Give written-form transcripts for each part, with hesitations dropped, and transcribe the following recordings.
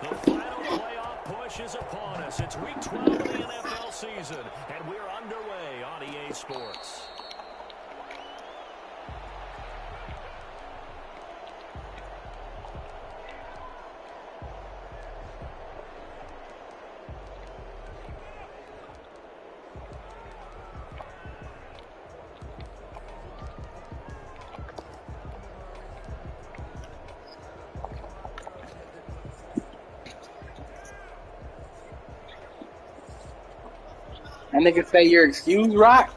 The final playoff push is upon us. It's week 12 of the NFL season, and we're underway on EA Sports. That nigga say your excuse, Rock?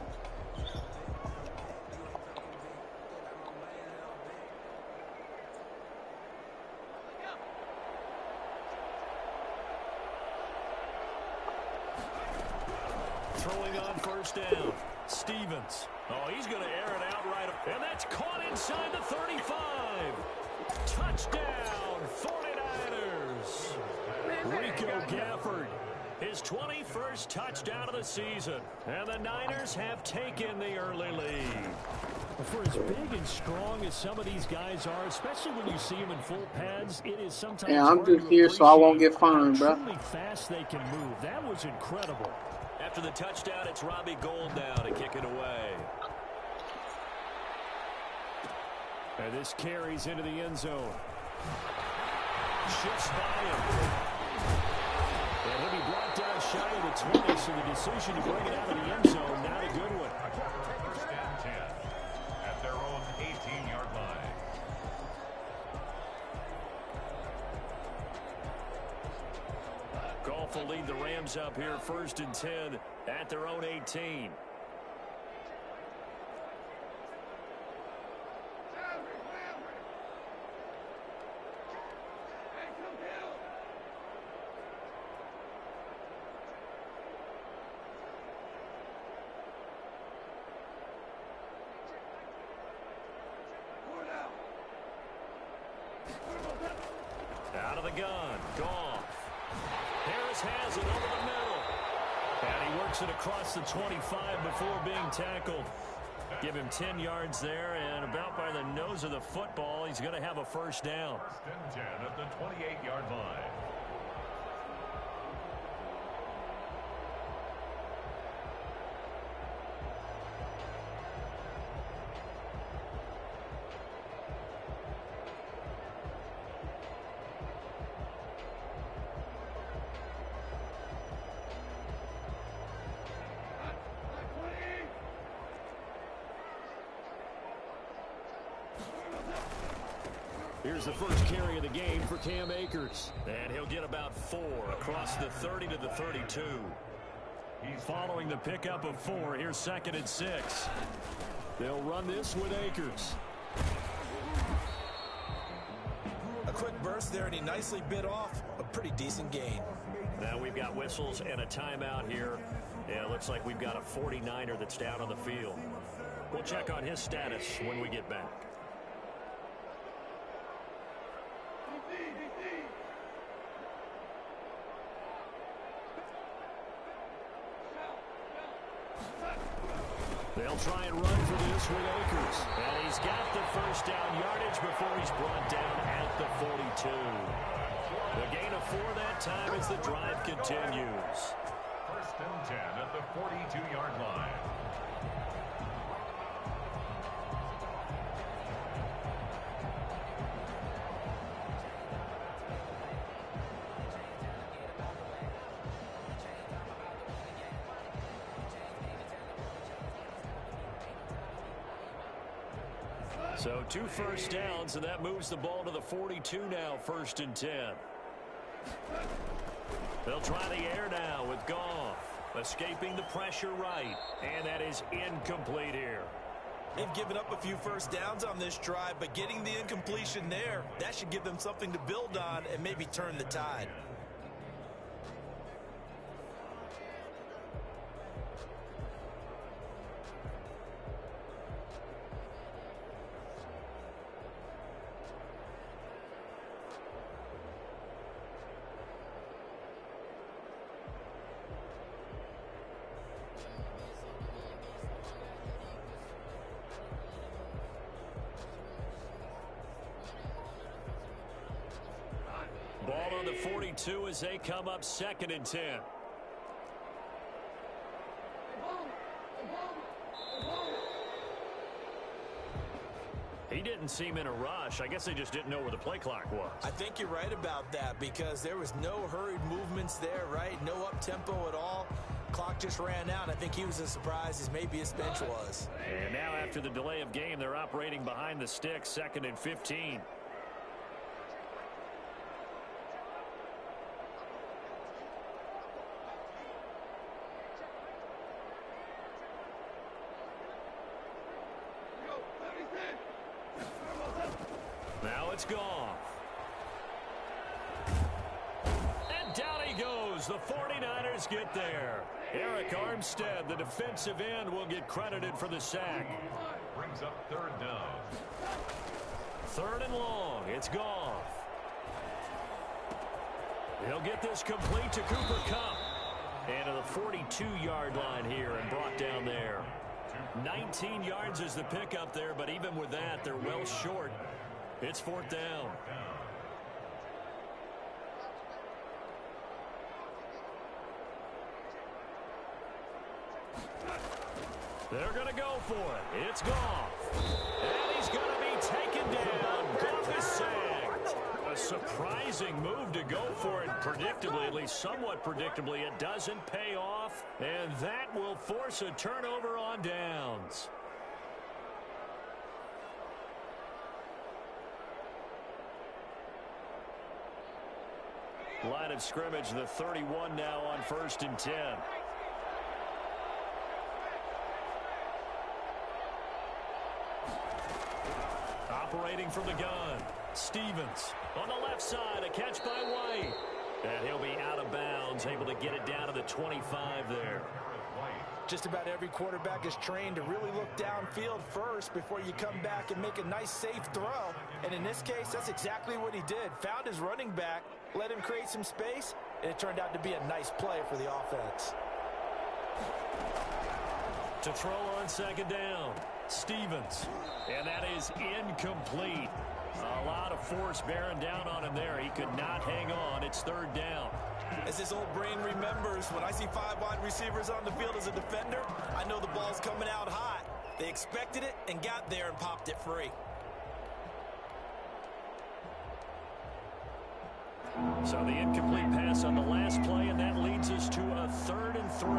Throwing on first down. Stevens. Oh, he's going to air it out right. And that's caught inside the 35. Touchdown, 49ers. Rico Gafford. His 21st touchdown of the season. And the Niners have taken the early lead. For as big and strong as some of these guys are, especially when you see them in full pads, it is sometimes I'm just here so I won't get fined, bro. Truly fast they can move. That was incredible. After the touchdown, it's Robbie Gould now to kick it away. And this carries into the end zone. Shifts by him. And he'll be brought down shy of the 20, so the decision to bring it out of the end zone, not a good one. First and 10 at their own 18-yard line. Goff will lead the Rams up here first and 10 at their own 18. Out of the gun, Goff. Harris has it over the middle. And he works it across the 25 before being tackled. Give him 10 yards there, and about by the nose of the football, he's going to have a first down. First and 10 at the 28-yard line. Here's the first carry of the game for Cam Akers. And he'll get about 4 across the 30 to the 32. He's following the pickup of 4. Here's second and 6. They'll run this with Akers. A quick burst there, and he nicely bit off a pretty decent gain. Now we've got whistles and a timeout here. Yeah, it looks like we've got a 49er that's down on the field. We'll check on his status when we get back. They'll try and run for this with Akers. And he's got the first down yardage before he's brought down at the 42. The gain of 4 that time as the drive continues. First and 10 at the 42-yard line. So 2 first downs, and that moves the ball to the 42 now, first and 10. They'll try the air now with Goff. Escaping the pressure right, and that is incomplete here. They've given up a few first downs on this drive, but getting the incompletion there, that should give them something to build on and maybe turn the tide. Ball on the 42 as they come up 2nd and 10. He didn't seem in a rush. I guess they just didn't know where the play clock was. I think you're right about that because there was no hurried movements there, right? No up-tempo at all. Clock just ran out. I think he was as surprised as maybe his bench was. And now after the delay of game, they're operating behind the sticks, 2nd and 15. Now it's Goff. And down he goes. The 49ers get there. Eric Armstead, the defensive end, will get credited for the sack. Brings up 3rd down. 3rd and long. It's Goff. He'll get this complete to Cooper Kupp. And to the 42-yard line here and brought down there. 19 yards is the pickup there, but even with that, they're well short. It's 4th down. They're going to go for it. It's Goff. And he's going to be taken down. Goff is sacked. A surprising move to go for it predictably, at least somewhat predictably. It doesn't pay off, and that will force a turnover on downs. Line of scrimmage, the 31 now on 1st and 10. Operating from the gun, Stevens on the left side, a catch by White. And he'll be out of bounds, able to get it down to the 25 there. Just about every quarterback is trained to really look downfield first before you come back and make a nice, safe throw. And in this case, that's exactly what he did. Found his running back, let him create some space, and it turned out to be a nice play for the offense. To throw on 2nd down, Stevens. And that is incomplete. A lot of force bearing down on him there. He could not hang on. It's 3rd down. As his old brain remembers, when I see 5 wide receivers on the field as a defender, I know the ball's coming out hot. They expected it and got there and popped it free. So the incomplete pass on the last play, and that leads us to a 3rd and 3.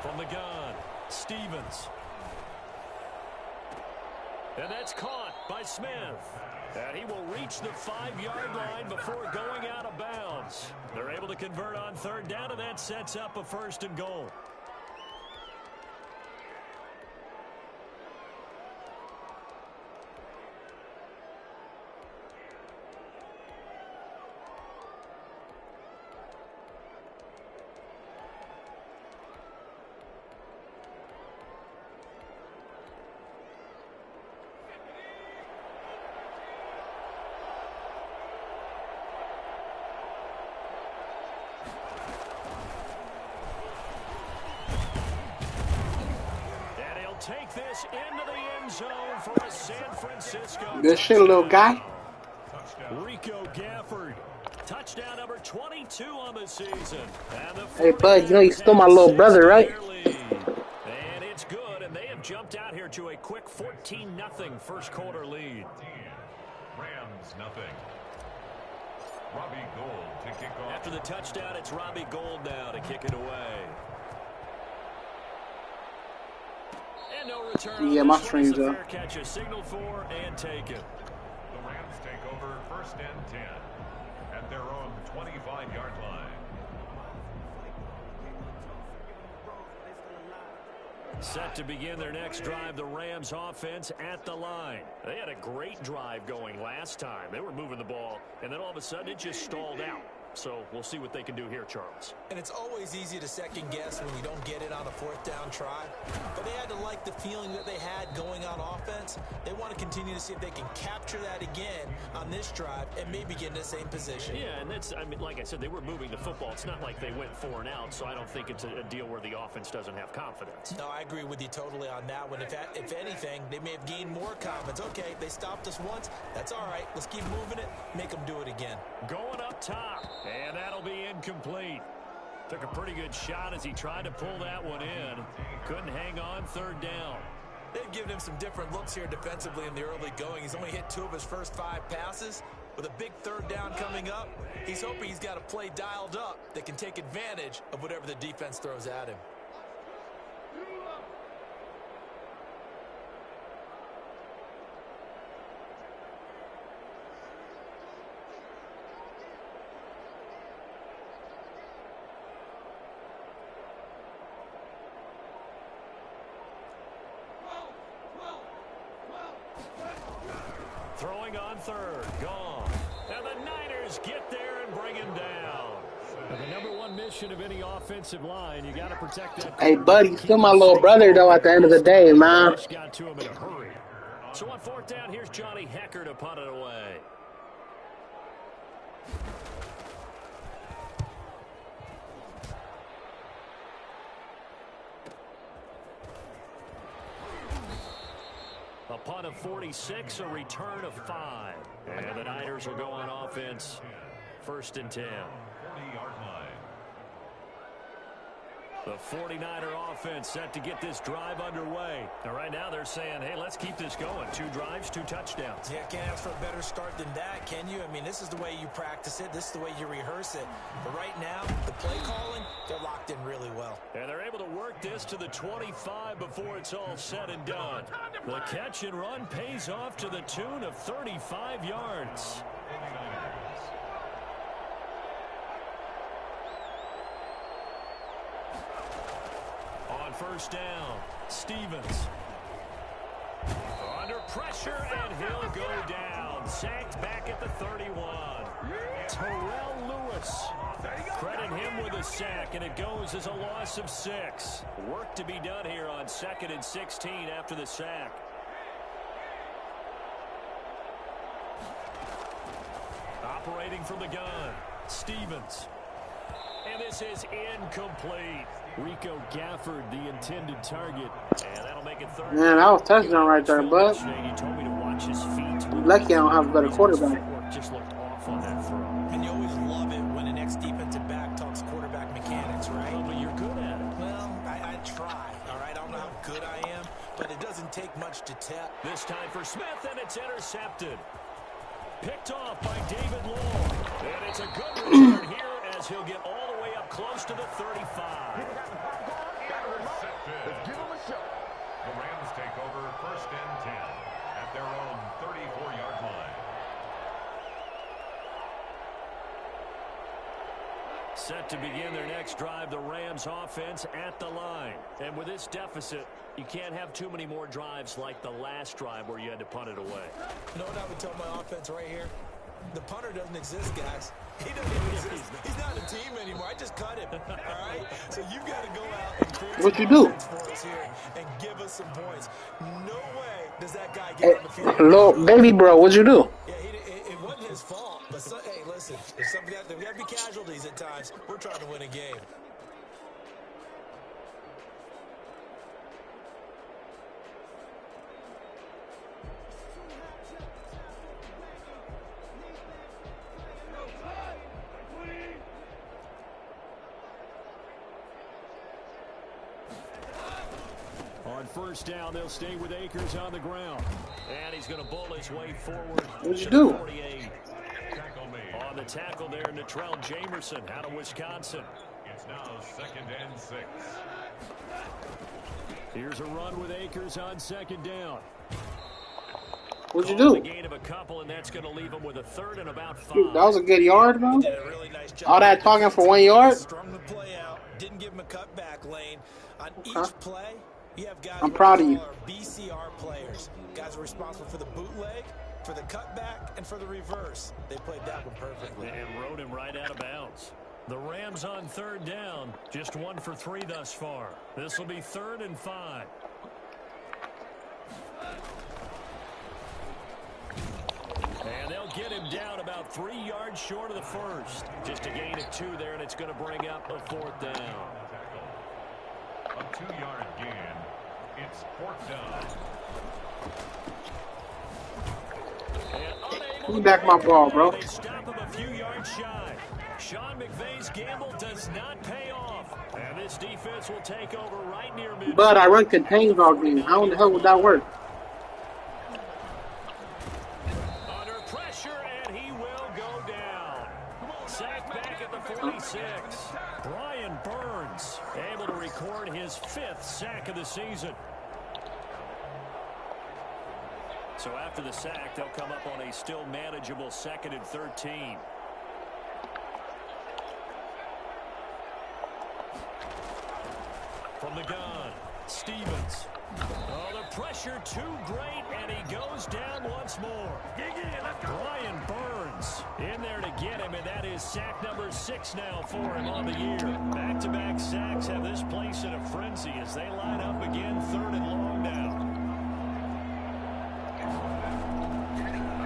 From the gun, Stevens. And that's caught by Smith. And he will reach the 5-yard line before going out of bounds. They're able to convert on 3rd down, and that sets up a 1st and goal. Take this into the end zone for a San Francisco. Good shit, little guy. Rico Gafford. Touchdown number 22 on the season. Hey, bud, you know you stole my little brother, right? And it's good, and they have jumped out here to a quick 14-0 first quarter lead. Rams nothing. Robbie Gould to kick off. After the touchdown, it's Robbie Gould now to kick it away. And no return. Yeah, my stream's up. Fair catch, a signal for and take it. The Rams take over 1st and 10 at their own 25-yard line. Set to begin their next drive, the Rams offense at the line. They had a great drive going last time. They were moving the ball, and then all of a sudden it just stalled out. So we'll see what they can do here, Charles. And it's always easy to second guess when you don't get it on a 4th down try. But they had to like the feeling that they had going on offense. They want to continue to see if they can capture that again on this drive and maybe get in the same position. Yeah, and that's, I mean, like I said, they were moving the football. It's not like they went 4 and out, so I don't think it's a deal where the offense doesn't have confidence. No, I agree with you totally on that one. If anything, they may have gained more confidence. Okay, they stopped us once. That's all right. Let's keep moving it. Make them do it again. Going up top, and that'll be incomplete. Took a pretty good shot as he tried to pull that one in. Couldn't hang on 3rd down. They've given him some different looks here defensively in the early going. He's only hit 2 of his first 5 passes. With a big 3rd down coming up, he's hoping he's got a play dialed up that can take advantage of whatever the defense throws at him. Throwing on 3rd, gone. And the Niners get there and bring him down. And the number 1 mission of any offensive line, you got to protect that. Hey, buddy, still my little brother, though, at the end of the day, man. Got to him in a hurry. So on 4th down, here's Johnny Hecker to punt it away. A punt of 46, a return of 5. And the Niners will go on offense. 1st and 10. 40-yard line. The 49er offense set to get this drive underway. Now, right now they're saying, hey, let's keep this going. 2 drives, 2 touchdowns. Yeah, can't ask for a better start than that, can you? I mean, this is the way you practice it. This is the way you rehearse it. But right now, the play calling, they're locked in really well. And they're able to work this to the 25 before it's all said and done. The catch and run pays off to the tune of 35 yards. On 1st down, Stevens. Under pressure, and he'll go down. Sacked back at the 31. Terrell Lewis. Credit him with a sack, and it goes as a loss of 6. Work to be done here on 2nd and 16 after the sack. Operating from the gun, Stevens. And this is incomplete. Rico Gafford, the intended target. And that'll make it 3rd. Man, that was touchdown right there, bud. He told me to watch his feet. Lucky I don't have a better quarterback. Just looked off on that throw. And you always love it when an ex-defensive back talks quarterback mechanics, right? Well, but you're good at it. Well, I try, all right? I don't know how good I am, but it doesn't take much to tell. This time for Smith, and it's intercepted. Picked off by David Long. And it's a good return here as he'll get all the way up close to the 35. The Rams take over 1st and 10 at their own 34-yard line. Set to begin their next drive, the Rams offense at the line. And with this deficit, you can't have too many more drives like the last drive where you had to punt it away. You know what I would tell my offense right here? The punter doesn't exist, guys. He doesn't even exist. He's not a team anymore. I just cut him. All right? So you've got to go out and create What some you do? offense for us here and give us some points. No way does that guy get on the field. Little baby bro, what'd you do? Yeah, it wasn't his fault. But hey, listen, there's got to be casualties at times. We're trying to win a game. On 1st down, they'll stay with Akers on the ground. And he's going to bull his way forward. What'd you do? 48. On the tackle there, Natrell Jamerson out of Wisconsin. It's now 2nd and 6. Here's a run with Akers on 2nd down. What'd you Call do? the gain of a couple, and that's going to leave him with a 3rd and about 5. Dude, that was a good yard, man. Did a really nice job. All that talking for 1 yard? Strung the play out. Didn't give him a cutback lane. On each play, you have guys I'm proud of you. are BCR players. Guys are responsible for the bootleg, For the cutback and for the reverse, they played that one perfectly. And rode him right out of bounds. The Rams on third down, just 1 for 3 thus far. This will be 3rd and 5. And they'll get him down about 3 yards short of the first. Just a gain of 2 there, and it's going to bring up a 4th down. A 2-yard gain. It's 4th down. Give me back my ball, bro. They stop him a few yards shy. Sean McVay's gamble does not pay off. And this defense will take over right near mid. But I run contains all game. How in the hell would that work? Under pressure, and he will go down. Sacked back at the 46. Brian Burns able to record his 5th sack of the season. So after the sack, they'll come up on a still manageable 2nd and 13. From the gun, Stevens. Oh, the pressure too great, and he goes down once more. Brian Burns in there to get him, and that is sack number 6 now for him on the year. Back-to-back sacks have this place in a frenzy as they line up again 3rd and long now.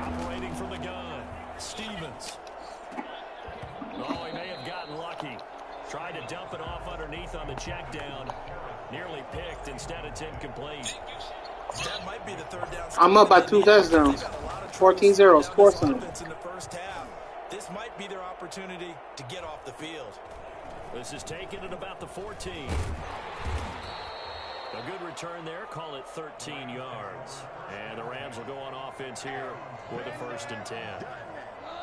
Operating from the gun, Stevens. Oh, he may have gotten lucky. Tried to dump it off underneath on the check down. Nearly picked. Instead, it's incomplete. That might be the 3rd down. I'm up by 2 touchdowns. 14-0. Score some. In the first half. This might be their opportunity to get off the field. This is taken at about the 14. A good return there. Call it 13 yards. And the Rams will go on offense here with a 1st and 10.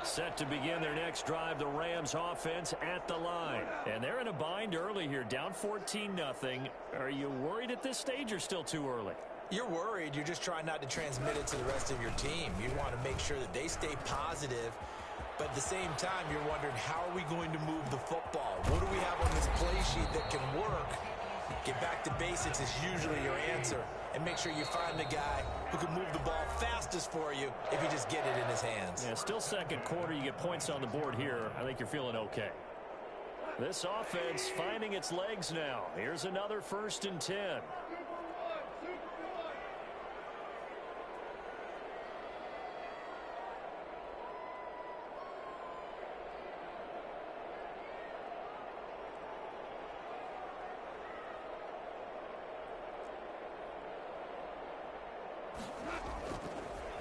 Set to begin their next drive, the Rams offense at the line. And they're in a bind early here, down 14-0. Are you worried at this stage or still too early? You're worried. You're just trying not to transmit it to the rest of your team. You want to make sure that they stay positive. But at the same time, you're wondering, how are we going to move the football? What do we have on this play sheet that can work? Get back to basics is usually your answer. And make sure you find the guy who can move the ball fastest for you if you just get it in his hands. Yeah, still 2nd quarter. You get points on the board here. I think you're feeling okay. This offense finding its legs now. Here's another 1st and 10.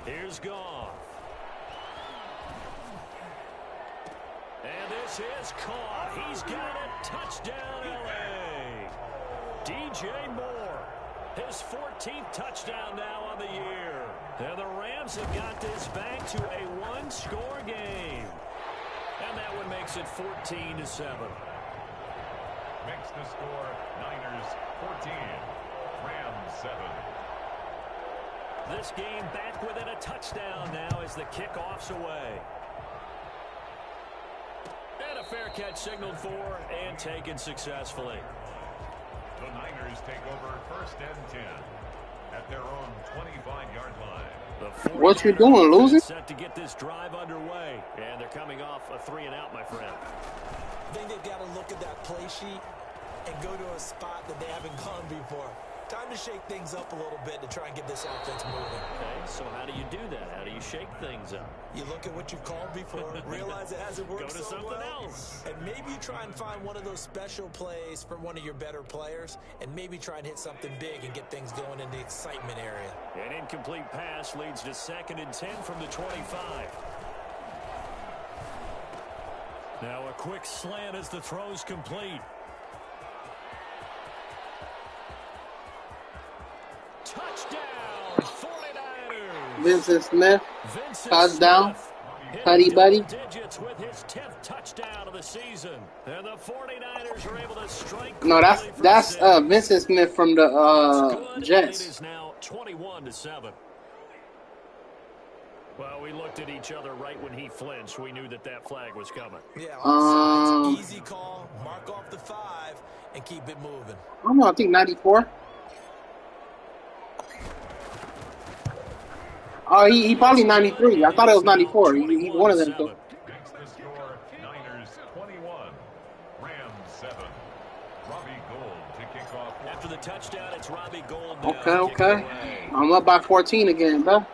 Here's Goff. And this is caught. He's got it. Touchdown, L.A. DJ Moore. His 14th touchdown now on the year. And the Rams have got this back to a 1-score game. And that one makes it 14-7. Makes the score Niners 14, Rams 7. This game back within a touchdown now as the kickoff's away. And a fair catch signaled for and taken successfully. The Niners take over 1st and 10 at their own 25-yard line. What you doing, losing? Set to get this drive underway, and they're coming off a 3-and-out, my friend. I think they've got to look at that play sheet and go to a spot that they haven't gone before. Time to shake things up a little bit to try and get this offense moving. Okay, so how do you do that? How do you shake things up? You look at what you've called before, realize it hasn't worked Go to so something well, else. and maybe you try and find one of those special plays for one of your better players, and maybe try and hit something big and get things going in the excitement area. An incomplete pass leads to 2nd and 10 from the 25. Now a quick slant as the throw's complete. Touchdown, 49ers. Vincent Smith. Touchdown. Buddy, buddy. Digits with his 10th touchdown of the season. And the 49ers are able to strike. No, that's Vincent Smith from the Jets. It is now 21-7. Well, we looked at each other right when he flinched. We knew that flag was coming. Yeah, it's easy call. Mark off the 5 and keep it moving. I don't know. I think 94. Oh, he probably 93. I thought it was 94. He's one of them too. Makes the score Niners 21, Rams 7. Robbie Gould to kick off. After the touchdown, it's Robbie Gould now. Okay. I'm up by 14 again, bro.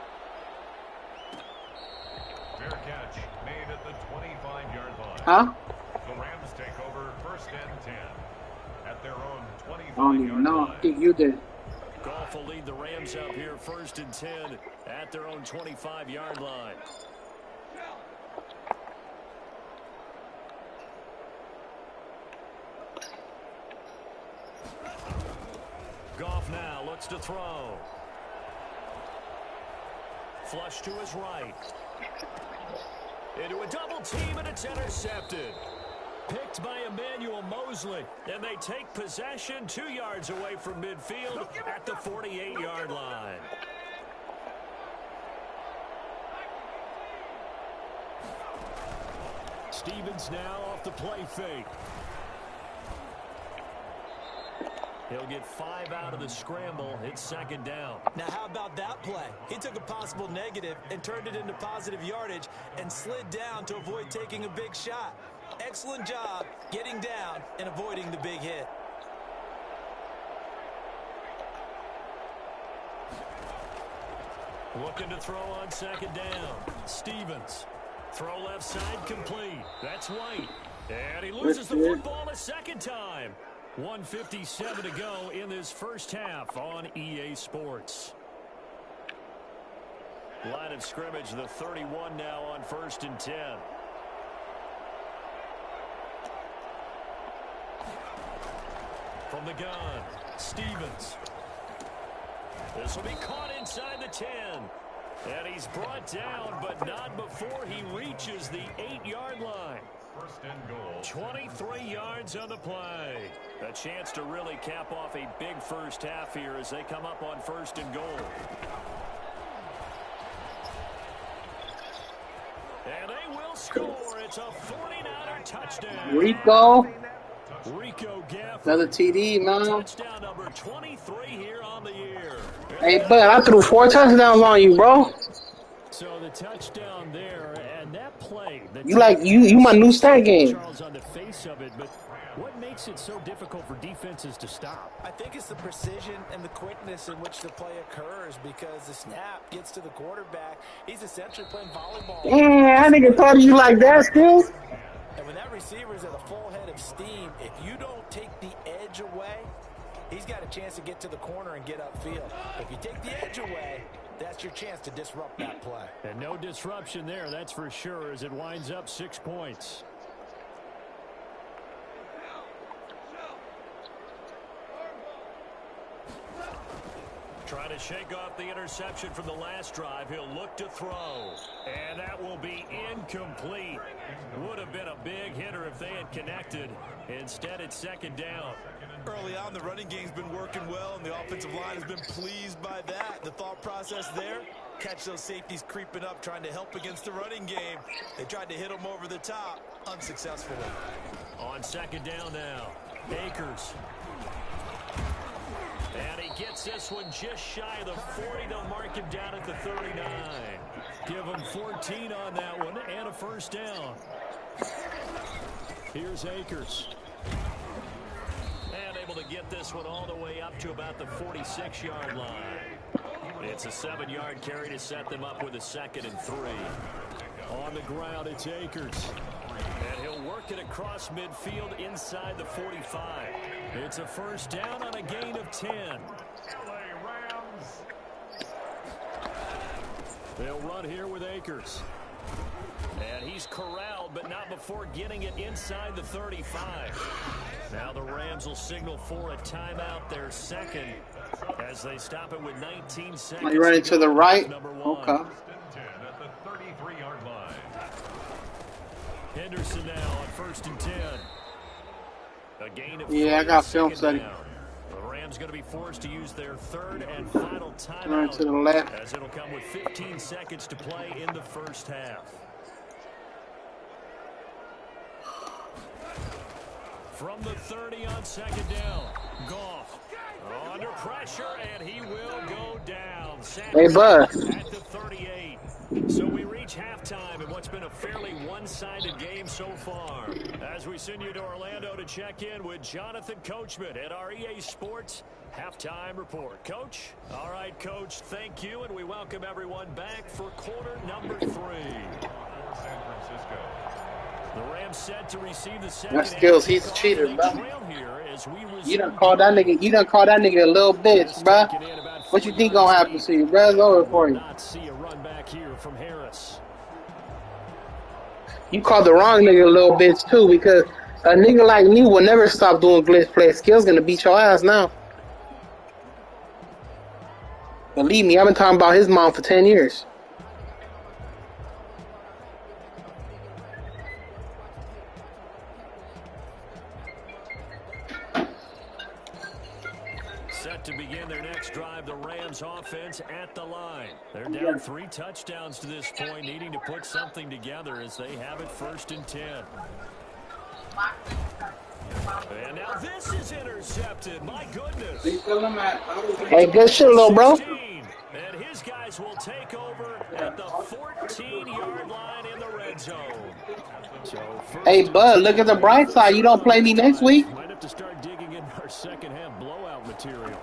Fair catch made at the 25-yard line. Huh? The Rams take over first and 10 at their own 25-yard I don't even know. line. I think you did. Goff will lead the Rams up here first and 10 at their own 25-yard line. Goff now looks to throw. Flush to his right. Into a double team, and it's intercepted. Picked by Emmanuel Mosley, and they take possession 2 yards away from midfield at the 48-yard line. Stevens now off the play fake. He'll get 5 out of the scramble. It's second down. Now, how about that play? He took a possible negative and turned it into positive yardage and slid down to avoid taking a big shot. Excellent job getting down and avoiding the big hit. Looking to throw on second down. Stevens. Throw left side complete. That's White. And he loses the football a second time. 1:57 to go in this first half on EA Sports. Line of scrimmage, the 31 now on first and 10. From the gun, Stevens. This will be caught inside the 10. And he's brought down, but not before he reaches the 8-yard line. First and goal. 23 yards on the play. A chance to really cap off a big first half here as they come up on first and goal. And they will score. It's a 49er touchdown. Rico Gafford. Another TD, man. Touchdown number 23 here on the year. Hey, bud, I threw 4 touchdowns on you, bro. So the touchdown there, and that play. You my new stat game. Charles on the face of it, but what makes it so difficult for defenses to stop? I think it's the precision and the quickness in which the play occurs because the snap gets to the quarterback. He's essentially playing volleyball. Yeah, I nigga thought you like that still. And when that receiver is at a full head of steam, if you don't take the edge away, he's got a chance to get to the corner and get upfield. If you take the edge away, that's your chance to disrupt that play. And no disruption there, that's for sure, as it winds up 6 points. Trying to shake off the interception from the last drive. He'll look to throw. And that will be incomplete. Would have been a big hitter if they had connected. Instead, it's second down. Early on, the running game's been working well, and the offensive line has been pleased by that. The thought process there, catch those safeties creeping up, trying to help against the running game. They tried to hit them over the top, unsuccessfully. On second down now, Akers. And he gets this one just shy of the 40. They'll mark him down at the 39. Give him 14 on that one and a first down. Here's Akers. And able to get this one all the way up to about the 46-yard line. It's a 7-yard carry to set them up with a 2nd and 3. On the ground, it's Akers. And he'll work it across midfield inside the 45. It's a first down on a gain of 10. They'll run here with Akers. And he's corralled, but not before getting it inside the 35. Now the Rams will signal for a timeout, their second, as they stop it with 19 seconds. Are you running to the right? Okay. At the 33-yard line. Henderson now on first and 10. A gain of I got film study. The Rams going to be forced to use their third and final timeout. Running to the left. As it'll come with 15 seconds to play in the first half. From the 30 on second down, Goff under pressure, and he will go down. Hey, bud. At the 38. So we reach halftime in what's been a fairly one-sided game so far. As we send you to Orlando to check in with Jonathan Coachman at our EA Sports Halftime Report. Coach? All right, Coach, thank you, and we welcome everyone back for quarter number 3. San Francisco. The Rams set to receive the second. That skills, he's a cheater, bro. You done called that nigga a little bitch, bro. What you think gonna happen to you, bro? It's over for you. Not see a run back here from Harris. You called the wrong nigga a little bitch too, because a nigga like me will never stop doing glitch play. Skills gonna beat your ass now. Believe me, I've been talking about his mom for 10 years. Set to begin their next drive, the Rams offense at the line. They're down 3 touchdowns to this point, needing to put something together as they have it 1st and 10. And now this is intercepted. My goodness. Hey, good shit, little bro. And his guys will take over at the 14-yard line in the red zone. So hey, bud, look at the bright side. You don't play me next week. Might have to start digging in our second half blowout material.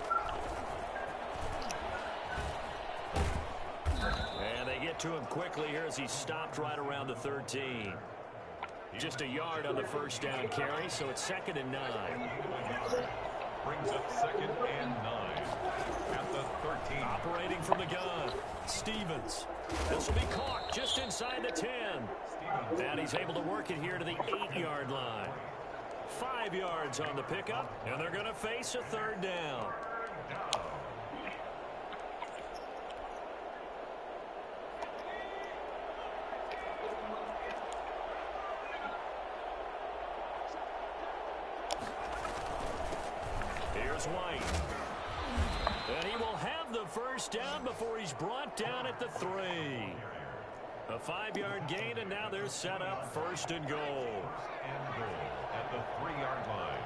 And they get to him quickly here as he stopped right around the 13. Just a yard on the first down carry, so it's 2nd and 9. Brings up 2nd and 9 at the 13. Operating from the gun, Stevens. This will be caught just inside the 10. And he's able to work it here to the 8-yard line. 5 yards on the pickup, and they're going to face a 3rd down. Here's White. And he will have the first down before he's brought down at the 3. A 5-yard gain, and now they're set up 1st and goal. And goal at the 3-yard line.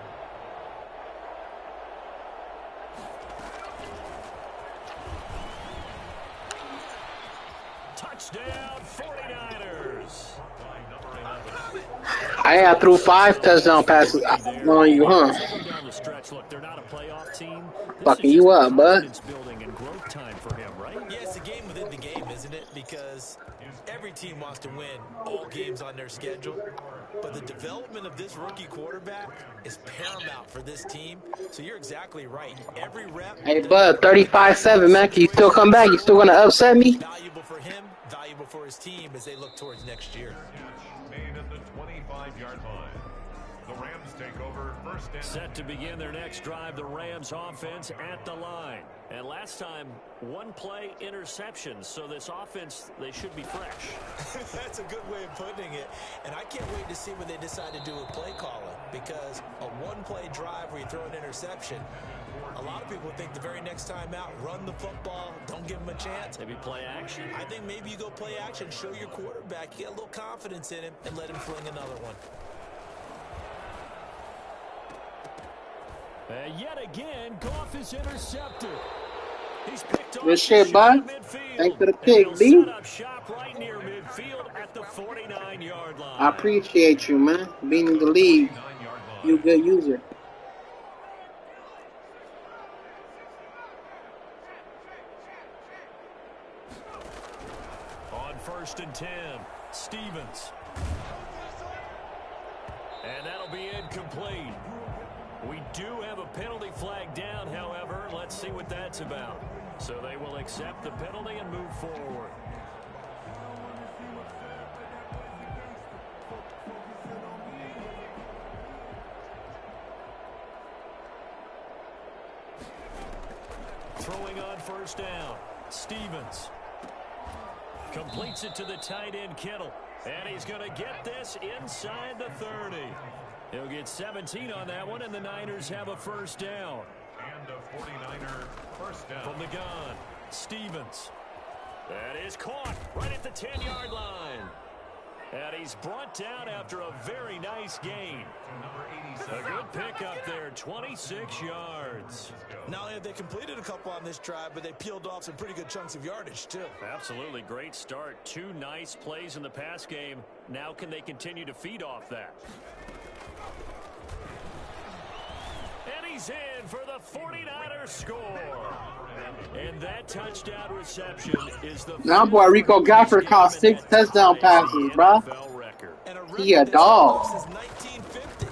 Touchdown, 49ers. I threw 5 touchdown passes on you, huh? Look, they're not a playoff team. Fucking you up, bud. Building and growth time for him, right? Yeah, it's a game within the game, isn't it? Because every team wants to win all games on their schedule. But the development of this rookie quarterback is paramount for this team. So you're exactly right. Every rep. Hey, bud, 35-7, man. Can you still come back? You still gonna upset me? Valuable for him, valuable for his team as they look towards next year. Made at the 25-yard line. The Rams take over 1st and set to begin their next drive. The Rams offense at the line. And last time, 1-play interceptions. So this offense, they should be fresh. That's a good way of putting it. And I can't wait to see what they decide to do with play calling. Because a 1-play drive where you throw an interception, a lot of people think the very next time out, run the football, don't give him a chance. Maybe play action. I think maybe you go play action, show your quarterback, you get a little confidence in him, and let him fling another one. And yet again, Goff is intercepted. He's picked off. Good shit, bud. Thanks for the pick, B. Set up shop right near midfield at the 49-yard line. I appreciate you, man. Being in the league, you a good user. On 1st and 10, Stevens. And that'll be incomplete. We do have a penalty flag down, however. Let's see what that's about. So they will accept the penalty and move forward. Throwing on 1st down, Stevens. Completes it to the tight end, Kittle. And he's going to get this inside the 30. He'll get 17 on that one, and the Niners have a 1st down. And a 49er 1st down. From the gun, Stevens. That is caught right at the 10-yard line. And he's brought down after a very nice gain. A good pickup there, 26 yards. Not only have they completed a couple on this drive, but they peeled off some pretty good chunks of yardage, too. Absolutely great start. 2 nice plays in the pass game. Now can they continue to feed off that? And he's in for the 49ers score. And that touchdown reception is the now boy Rico Gafford caught 6 touchdown passes, bro. He a dog. Since 1950.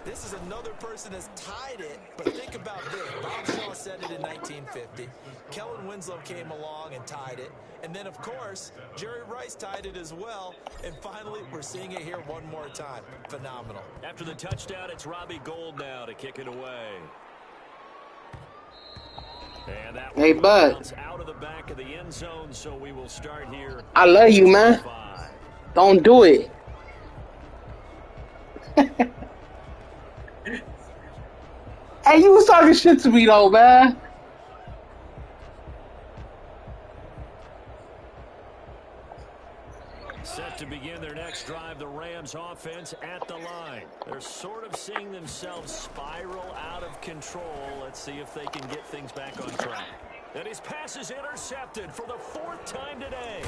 This is another person that's tied it, but think about this. Bob Shaw said it in 1950. Kellen Winslow came along and tied it. And then, of course, Jerry Rice tied it as well. And finally, we're seeing it here one more time. Phenomenal. After the touchdown, it's Robbie Gould now to kick it away. And that hey, bud. Out of the back of the end zone, so we will start here. I love you, man. Don't do it. Hey, you was talking shit to me, though, man. Set to begin their next drive, the Rams offense at the line. They're sort of seeing themselves spiral out of control. Let's see if they can get things back on track. And his pass is intercepted for the 4th time today.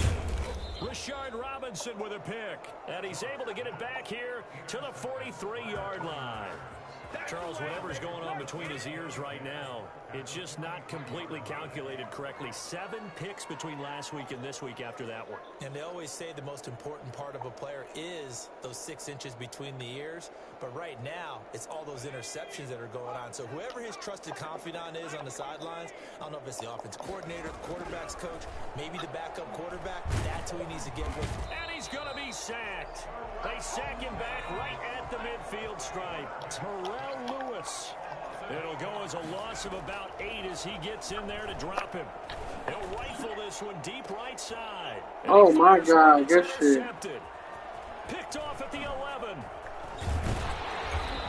Rashard Robinson with a pick. And he's able to get it back here to the 43-yard line. Charles, whatever's going on between his ears right now, it's just not completely calculated correctly. 7 picks between last week and this week after that one. And they always say the most important part of a player is those 6 inches between the ears. But right now, it's all those interceptions that are going on. So whoever his trusted confidant is on the sidelines, I don't know if it's the offense coordinator, the quarterback's coach, maybe the backup quarterback, that's who he needs to get with. And he's going to be sacked. They sack him back right at the midfield stripe. Terrell Lewis. It'll go as a loss of about 8 as he gets in there to drop him. He'll rifle this one deep right side. And oh, my God. Good shit. Picked off at the 11.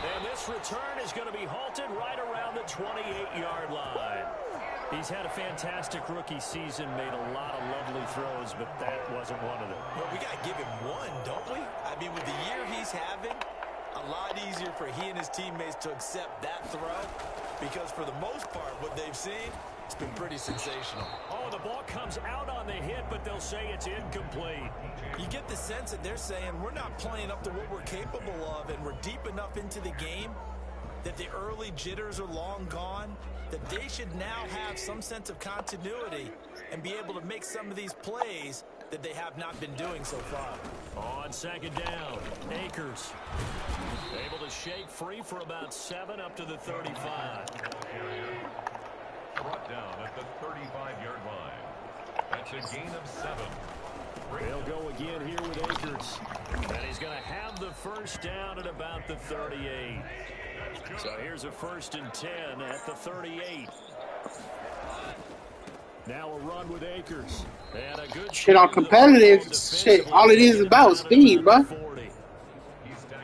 And this return is going to be halted right around the 28-yard line. He's had a fantastic rookie season, made a lot of lovely throws, but that wasn't one of them. Well, we got to give him one, don't we? I mean, with the year he's having, a lot easier for he and his teammates to accept that throw because for the most part, what they've seen, it's been pretty sensational. Oh, the ball comes out on the hit, but they'll say it's incomplete. You get the sense that they're saying we're not playing up to what we're capable of, and we're deep enough into the game that the early jitters are long gone, that they should now have some sense of continuity and be able to make some of these plays that they have not been doing so far. On 2nd down, Akers able to shake free for about 7 up to the 35. Brought down at the 35-yard line. That's a gain of 7. They'll go again here with Akers. And he's going to have the first down at about the 38. So here's a 1st and 10 at the 38. Now a run with Akers. And a good shit on competitive shit. All it is about speed, bro.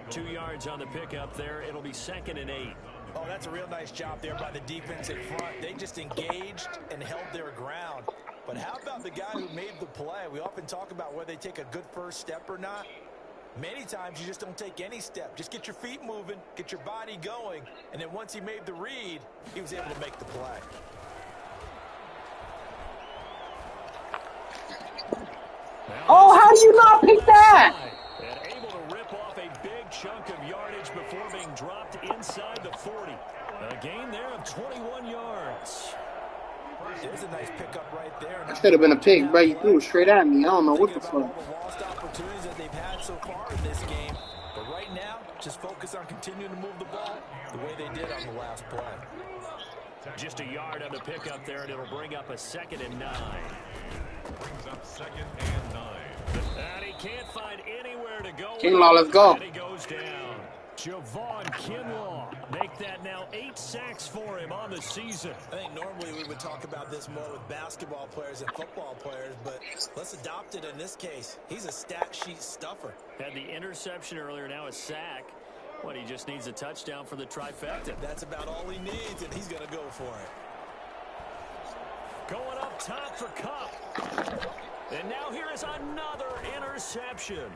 2 yards on the pickup there. It'll be 2nd and 8. Oh, that's a real nice job there by the defense in front. They just engaged and held their ground. But how about the guy who made the play? We often talk about whether they take a good first step or not. Many times you just don't take any step. Just get your feet moving, get your body going, and then once he made the read, he was able to make the play. Oh, how do you not pick that? And able to rip off a big chunk of yardage before being dropped inside the 40. A gain there of 21 yards. There's a nice pickup right there. That should have been a pick, bro. You threw it straight at me. I don't know what the fuck. All the lost opportunities that they've had so far in this game. But right now, just focus on continuing to move the ball the way they did on the last play. Just a yard on the pickup there, and it'll bring up a 2nd and 9. Brings up 2nd and 9. And he can't find anywhere to go. Kinlaw, let's go. And he goes down. Javon Kinlaw. Make that now 8 sacks for him on the season. I think normally we would talk about this more with basketball players and football players, but let's adopt it in this case. He's a stat sheet stuffer. Had the interception earlier, now a sack. What, he just needs a touchdown for the trifecta. That's about all he needs, and he's going to go for it. Going up top for Cup. And now here is another interception.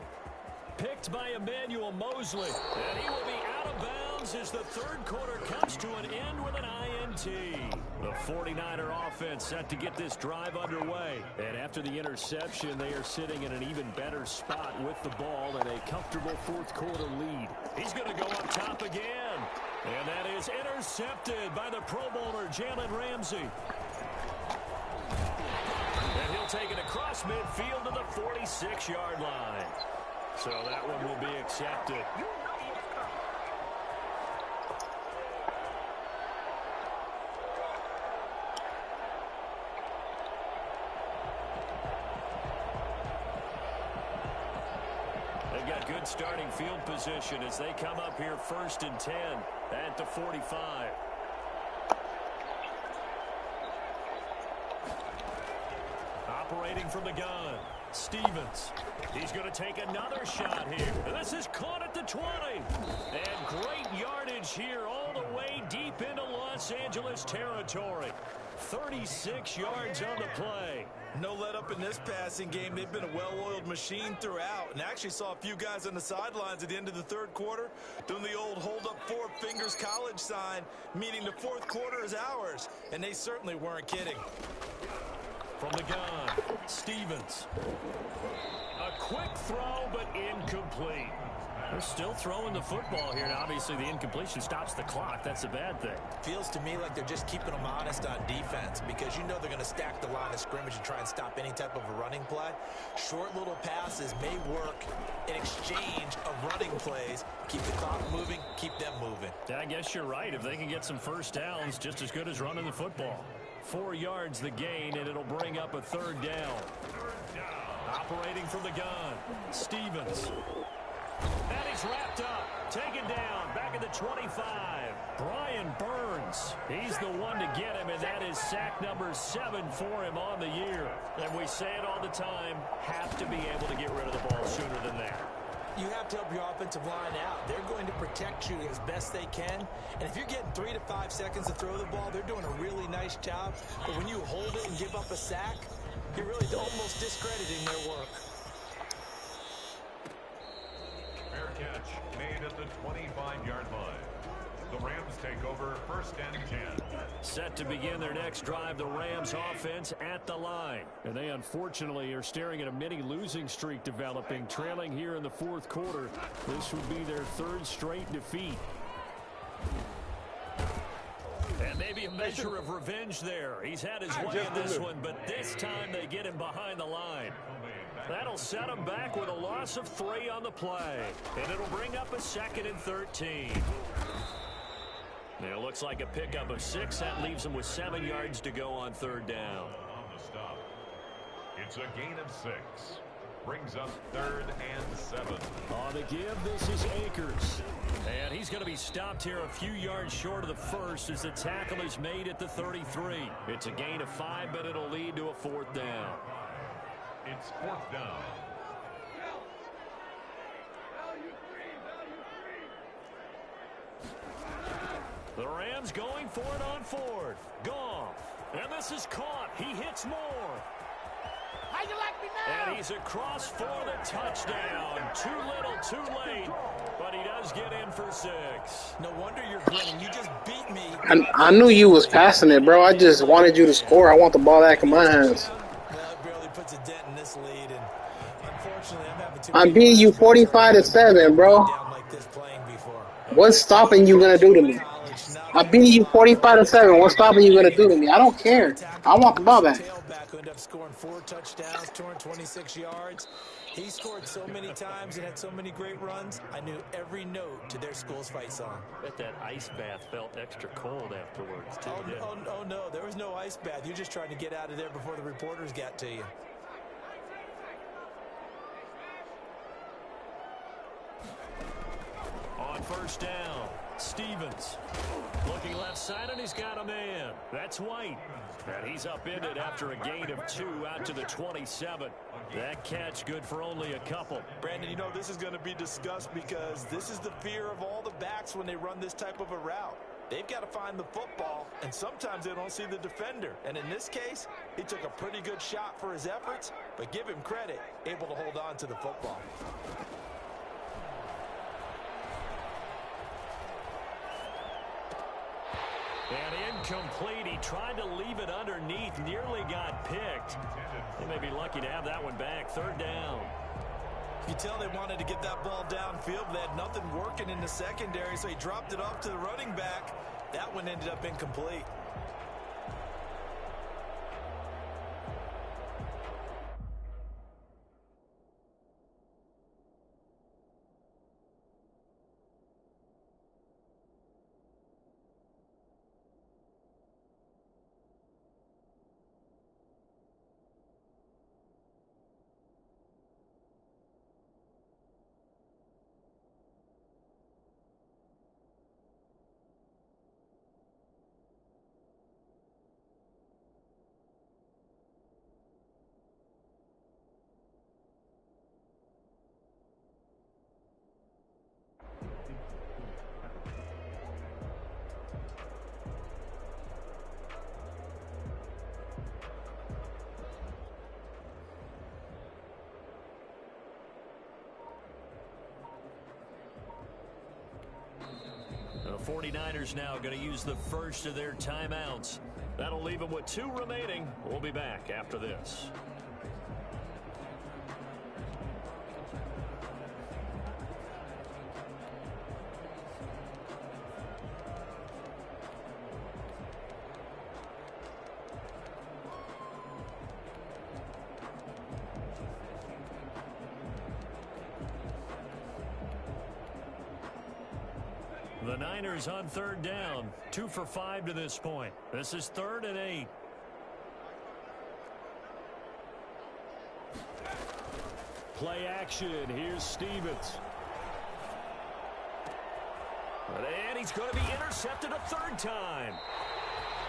Picked by Emmanuel Mosley. And he will be out of bounds as the third quarter comes to an end with an INT. The 49er offense set to get this drive underway. And after the interception, they are sitting in an even better spot with the ball and a comfortable fourth quarter lead. He's going to go up top again. And that is intercepted by the Pro Bowler, Jalen Ramsey. And he'll take it across midfield to the 46-yard line. So that one will be accepted. They've got good starting field position as they come up here 1st and 10 at the 45. Operating from the gun, Stevens. He's going to take another shot here. This is caught at the 20. And great yardage here all the way deep into Los Angeles territory. 36 yards on the play. No let up in this passing game. They've been a well-oiled machine throughout. And actually saw a few guys on the sidelines at the end of the third quarter doing the old hold up 4 fingers college sign, meaning the fourth quarter is ours. And they certainly weren't kidding. From the gun, Stevens. A quick throw, but incomplete. They're still throwing the football here, and obviously the incompletion stops the clock. That's a bad thing. Feels to me like they're just keeping them honest on defense because you know they're going to stack the line of scrimmage and try and stop any type of a running play. Short little passes may work in exchange of running plays. Keep the clock moving, keep them moving. I guess you're right. If they can get some first downs, just as good as running the football. 4 yards the gain, and it'll bring up a third down. Operating from the gun, Stevens. That is wrapped up, taken down, back at the 25. Brian Burns, he's the one to get him, and that is sack number 7 for him on the year. And we say it all the time, have to be able to get rid of the ball sooner than that. You have to help your offensive line out. They're going to protect you as best they can. And if you're getting 3 to 5 seconds to throw the ball, they're doing a really nice job. But when you hold it and give up a sack, you're really almost discrediting their work. Fair catch made at the 25-yard line. The Rams take over 1st and 10. Set to begin their next drive, the Rams offense at the line. And they unfortunately are staring at a mini losing streak developing, trailing here in the fourth quarter. This would be their 3rd straight defeat. And maybe a measure of revenge there. He's had his way in this one, but this time they get him behind the line. That'll set him back with a loss of 3 on the play. And it'll bring up a 2nd and 13. It looks like a pickup of 6. That leaves them with 7 yards to go on 3rd down. On the stop. It's a gain of 6. Brings up 3rd and 7. On the give, this is Akers. And he's going to be stopped here a few yards short of the first as the tackle is made at the 33. It's a gain of 5, but it'll lead to a 4th down. It's 4th down. The Rams going for it on 4th. Goff. And this is caught. He hits more. How you like me now? And he's across for the touchdown. Too little, too late. But he does get in for 6. No wonder you're grinning. You just beat me. I knew you was passing it, bro. I just wanted you to score. I want the ball back in my hands. Well, it barely puts a dent in this lead, and unfortunately, I'm having to. I'm beating you 45-7, bro. Down like this playing before. What's stopping you gonna do to me? I'm beating you 45-7. What's stopping you gonna do to me? I don't care. I want the ball back. Tailback who ended up scoring 4 touchdowns, 226 yards. He scored so many times and had so many great runs. I knew every note to their school's fight song. Bet that ice bath felt extra cold afterwards, too. Oh, no, there was no ice bath. You're just trying to get out of there before the reporters got to you. On 1st down, Stevens. Looking left side, and he's got a man. That's White. And he's upended after a gain of 2 out to the 27. That catch good for only a couple. Brandon, you know this is going to be discussed because this is the fear of all the backs when they run this type of a route. They've got to find the football, and sometimes they don't see the defender. And in this case, he took a pretty good shot for his efforts, but give him credit, able to hold on to the football. And incomplete. He tried to leave it underneath. Nearly got picked. They may be lucky to have that one back. 3rd down. You tell they wanted to get that ball downfield. They had nothing working in the secondary, so he dropped it off to the running back. That one ended up incomplete. The 49ers now going to use the first of their timeouts. That'll leave them with 2 remaining. We'll be back after this. The Niners on 3rd down. 2 for 5 to this point. This is 3rd and 8. Play action. Here's Stevens. And he's going to be intercepted a 3rd time.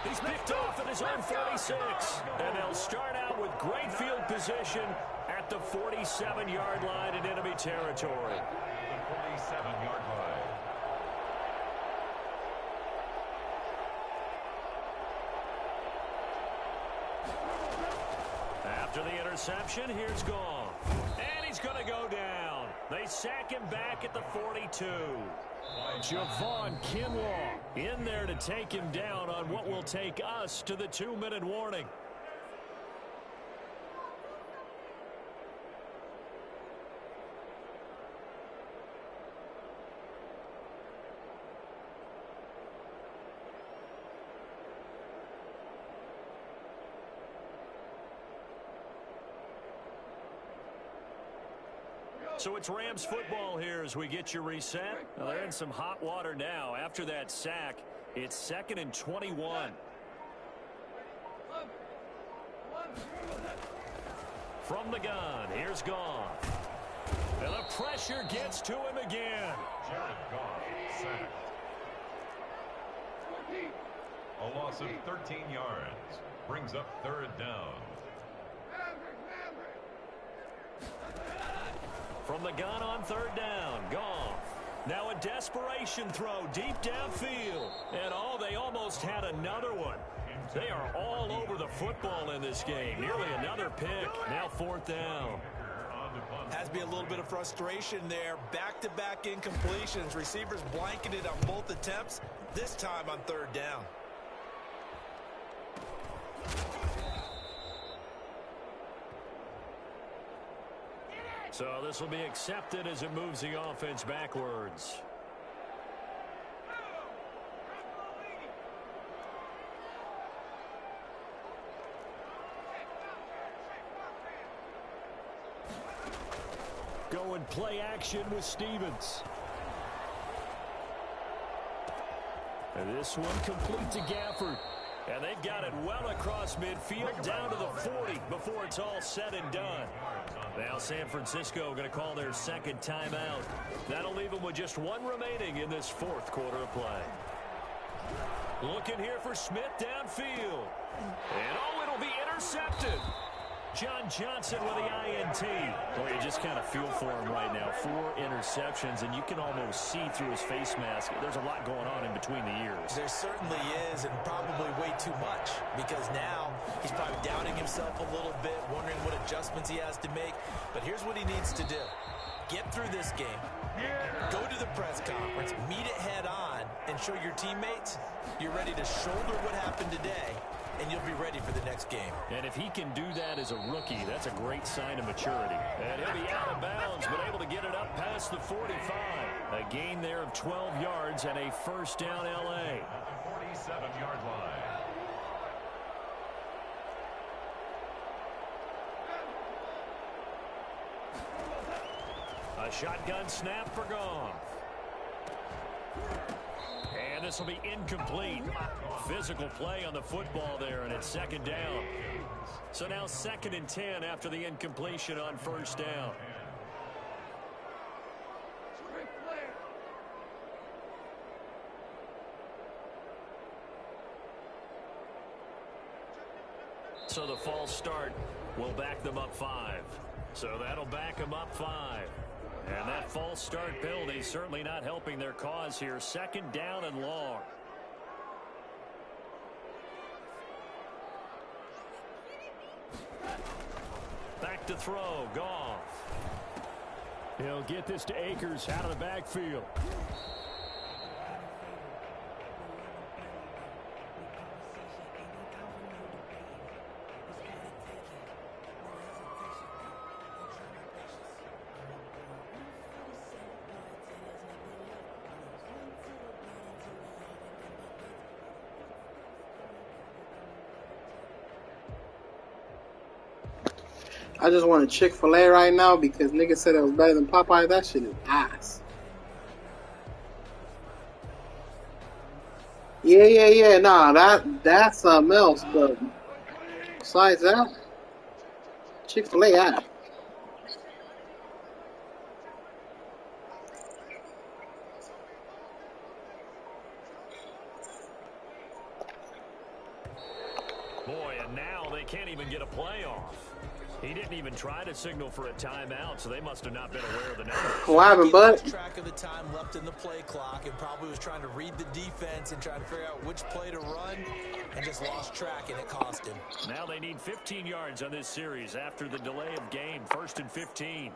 He's picked off at his own 46. And they'll start out with great field position at the 47-yard line in enemy territory. The 47-yard line. After the interception, here's Goff. And he's going to go down. They sack him back at the 42. Javon Kinlaw in there to take him down on what will take us to the 2-minute warning. So it's Rams football here as we get you reset. Well, they're in some hot water now. After that sack, it's 2nd and 21. From the gun, here's Goff. And the pressure gets to him again. Jared Goff sacked. A loss of 13 yards. Brings up 3rd down. From the gun on 3rd down, Goff. Now a desperation throw deep downfield. And they almost had another one. They are all over the football in this game. Nearly another pick. Now 4th down. Has to be a little bit of frustration there. Back-to-back incompletions. Receivers blanketed on both attempts. This time on 3rd down. So this will be accepted as it moves the offense backwards. Go and play action with Stevens. And this one complete to Gafford. And they've got it well across midfield down to the 40 before it's all said and done. Now San Francisco going to call their 2nd timeout. That'll leave them with just 1 remaining in this 4th quarter of play. Looking here for Smith downfield. And it'll be intercepted. John Johnson with the INT. Well, you just kind of feel for him right now. 4 interceptions, and you can almost see through his face mask. There's a lot going on in between the ears. There certainly is, and probably way too much, because now he's probably doubting himself a little bit, wondering what adjustments he has to make. But here's what he needs to do. Get through this game, go to the press conference, meet it head on, and show your teammates you're ready to shoulder what happened today, and you'll be ready for the next game. And if he can do that as a rookie, that's a great sign of maturity. And he'll be out of bounds, but able to get it up past the 45. A gain there of 12 yards and a first down L.A. At the 47-yard line. A shotgun snap for Goff. And this will be incomplete. Physical play on the football there, and it's second down. So now 2nd and 10 after the incompletion on first down. So the false start will back them up 5. So that'll back them up 5. And that false start penalty certainly not helping their cause here. 2nd down and long. Back to throw, Goff. He'll get this to Akers out of the backfield. I just want a Chick-fil-A right now because niggas said it was better than Popeye. That shit is ass. Yeah. Nah, that's something else. But besides that, Chick-fil-A ass. Boy, and now they can't even get a play off. He didn't even try to signal for a timeout, so they must have not been aware of the numbers. What happened, bud? He lost track of the time left in the play clock and probably was trying to read the defense and trying to figure out which play to run and just lost track, and it cost him. Now they need 15 yards on this series after the delay of game. 1st and 15.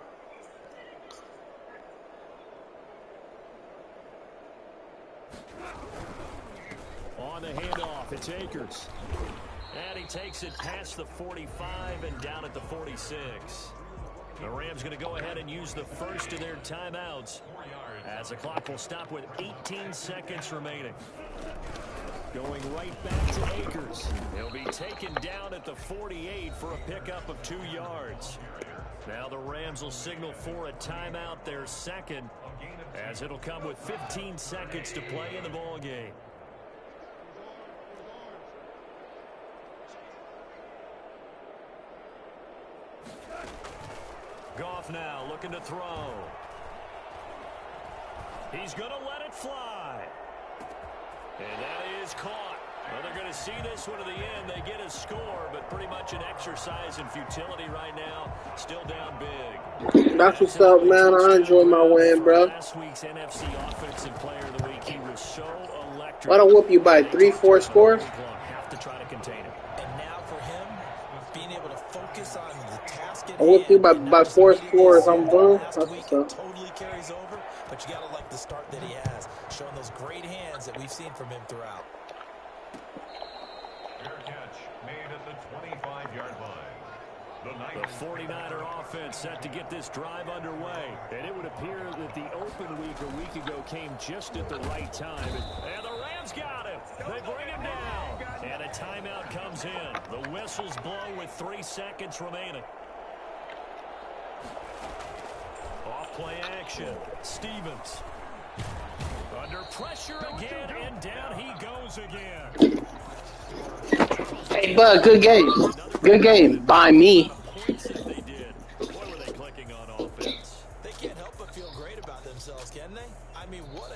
On the handoff, it's Akers. And he takes it past the 45 and down at the 46. The Rams going to go ahead and use the first of their timeouts as the clock will stop with 18 seconds remaining. Going right back to Akers. He'll be taken down at the 48 for a pickup of 2 yards. Now the Rams will signal for a timeout, their second, as it'll come with 15 seconds to play in the ball game. Goff now looking to throw. He's going to let it fly. And that is caught. Well, they're going to see this one to the end. They get a score, but pretty much an exercise in futility right now. Still down big. That's what's up, man. I enjoy my win, bro. Last week's NFC Offensive Player of the Week, he was so electric. Why don't whoop you by 3-4 scores? Have to try to contain him. And now for him, being able to focus on the task at I whoop you hand, by 4 scores. I'm boom. That's last what's week up. it totally carries over, but you got to like the start that he has, showing those great hands that we've seen from him throughout. Fair catch made at the 25-yard line. The 49er offense set to get this drive underway. And it would appear that the open week a week ago came just at the right time. And the Rams got him. They bring him down. And a timeout comes in. The whistles blow with 3 seconds remaining. Off-play action. Stevens. Under pressure again, and down he goes again. Hey, bud, good game. Good game by me.